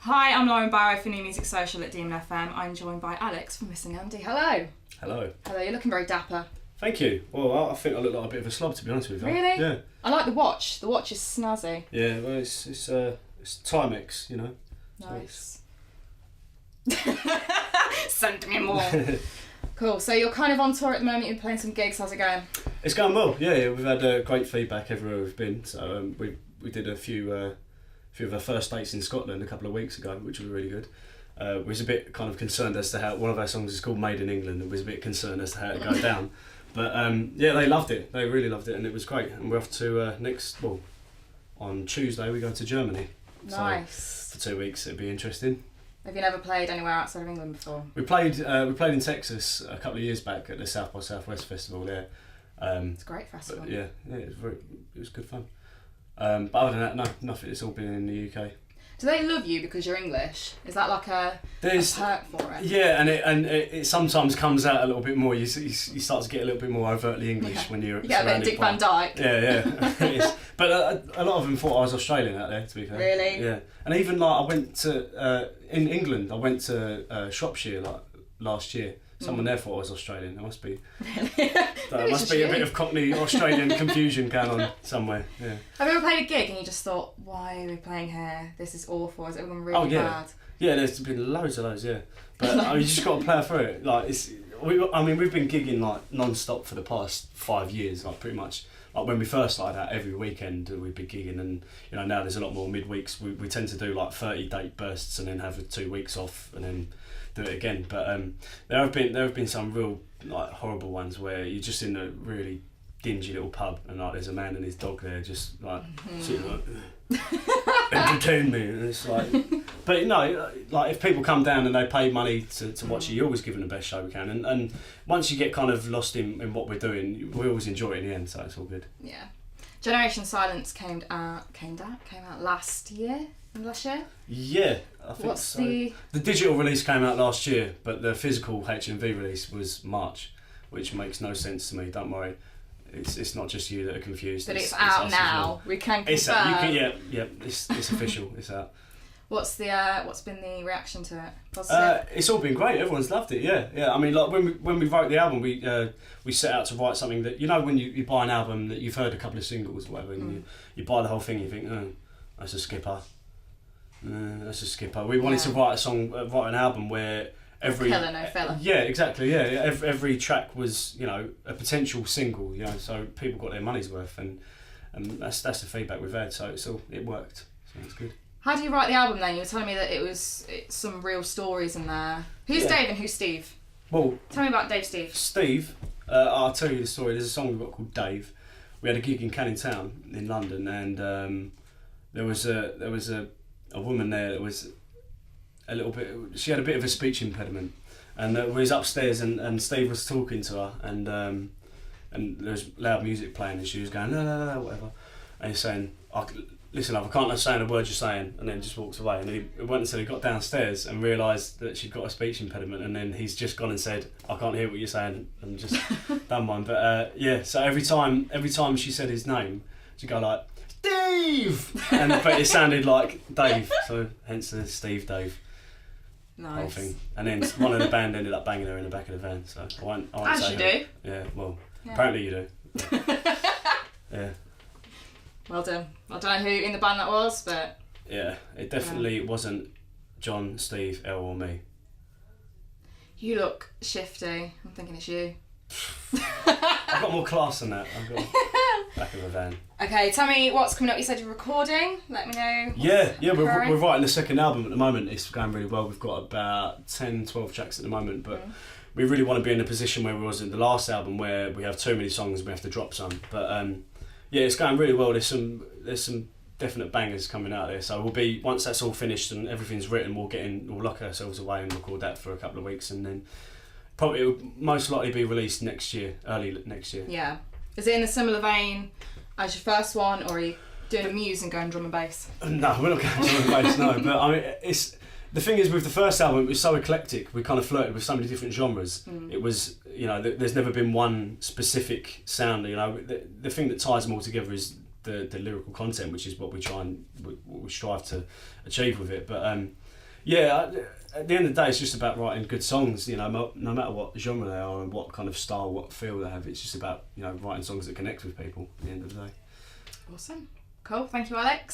Hi, I'm Lauren Barrow for New Music Social at DemonFM. I'm joined by Alex from Missing Andy. Hello. Hello. Hello, you're looking very dapper. Thank you. Well, I think I look like a bit of a slob, to be honest with you. Really? Yeah. I like the watch. The watch is snazzy. Yeah, well, it's Timex, you know. Nice. Send me more. Cool. So you're kind of on tour at the moment. You're playing some gigs. How's it going? It's going well. Yeah. We've had great feedback everywhere we've been. So we did a few of our first dates in Scotland a couple of weeks ago, which was really good. We was a bit kind of concerned as to how one of our songs is called Made in England, and was a bit concerned as to how it would go down. But yeah, they loved it. They really loved it, and it was great. And we're off to on Tuesday we go to Germany. Nice. So for 2 weeks, it'd be interesting. Have you never played anywhere outside of England before? We played in Texas a couple of years back at the South by Southwest festival there. It's a great festival. Yeah, it was good fun. But other than that, no, nothing. It's all been in the UK. Do they love you because you're English? Is that like a perk for it? Yeah, and it sometimes comes out a little bit more. You start to get a little bit more overtly English when you're a bit Dick Van Dyke. Yeah. But a lot of them thought I was Australian out there, to be fair. Really? Yeah, and even like I went to in England. I went to Shropshire like last year. Someone there thought I was Australian. There must be. There must be a bit of Cockney Australian confusion going on somewhere. Yeah. Have you ever played a gig and you just thought, why are we playing here? This is awful. Is it everyone really bad? Yeah, there's been loads of those. Yeah, but you just got to plough through it. Like we've been gigging like non-stop for the past 5 years, like pretty much. Like when we first started out, every weekend we'd be gigging, and now there's a lot more midweeks. We tend to do like 30 date bursts and then have 2 weeks off and then do it again. But there have been some real like horrible ones where you're just in a really dingy little pub and like there's a man and his dog there just like sitting like entertain me, and it's like but like if people come down and they pay money to watch you always give them the best show we can, and once you get kind of lost in what we're doing, we always enjoy it in the end, so it's all good. Yeah. Generation Silence came out last year. Yeah, I think What's so. the digital release came out last year, but the physical HMV release was March, which makes no sense to me. Don't worry, it's not just you that are confused. But it's out now. Well. We can confirm. It's official. It's out. What's been the reaction to it? Positive? It's all been great. Everyone's loved it. Yeah. I mean, like when we wrote the album, we set out to write something that when you buy an album that you've heard a couple of singles or whatever, and you buy the whole thing, you think, oh, that's a skipper. That's a skipper. We wanted to write an album where every killer, no filler. Yeah, exactly. Yeah, every track was a potential single. So people got their money's worth, and that's the feedback we've had. So it worked. So it's good. How do you write the album then? You were telling me that it's some real stories in there. Who's Dave and who's Steve? Well, tell me about Dave. Steve, I'll tell you the story. There's a song we've got called Dave. We had a gig in Canning Town in London, and there was a woman there that was a little bit. She had a bit of a speech impediment, and we was upstairs, and Steve was talking to her, and there was loud music playing, and she was going no, whatever, and he's saying, listen, I can't understand a word you're saying, and then just walks away. And he went until he got downstairs and realised that she'd got a speech impediment, and then he's just gone and said, I can't hear what you're saying, and just done one. But so every time she said his name, she'd go like, Steve! But it sounded like Dave, so hence the Steve Dave whole thing. And then one of the band ended up banging her in the back of the van, so I won't as say you her. do. Yeah, well, apparently you do. Yeah. Well done. I don't know who in the band that was, but... Yeah, it definitely wasn't John, Steve, Elle or me. You look shifty. I'm thinking it's you. I've got more class than that. I've got back of a van. Okay, tell me what's coming up. You said you're recording. Let me know. We're writing the second album at the moment. It's going really well. We've got about 10, 12 tracks at the moment, but we really want to be in a position where we was in the last album, where we have too many songs and we have to drop some. But it's going really well. There's some definite bangers coming out there. So we'll be, once that's all finished and everything's written, we'll lock ourselves away and record that for a couple of weeks, and then probably it will most likely be released next year, early next year. Yeah. Is it in a similar vein as your first one, or are you doing a Muse and going drum and bass? No, we're not going drum and bass, no. But I mean, it's the thing is with the first album, it was so eclectic. We kind of flirted with so many different genres. It was, there's never been one specific sound. The thing that ties them all together is the lyrical content, which is what we strive to achieve with it. But Yeah, at the end of the day, it's just about writing good songs. You know, no matter what genre they are and what kind of style, what feel they have. It's just about writing songs that connect with people. At the end of the day. Awesome. Cool. Thank you, Alex.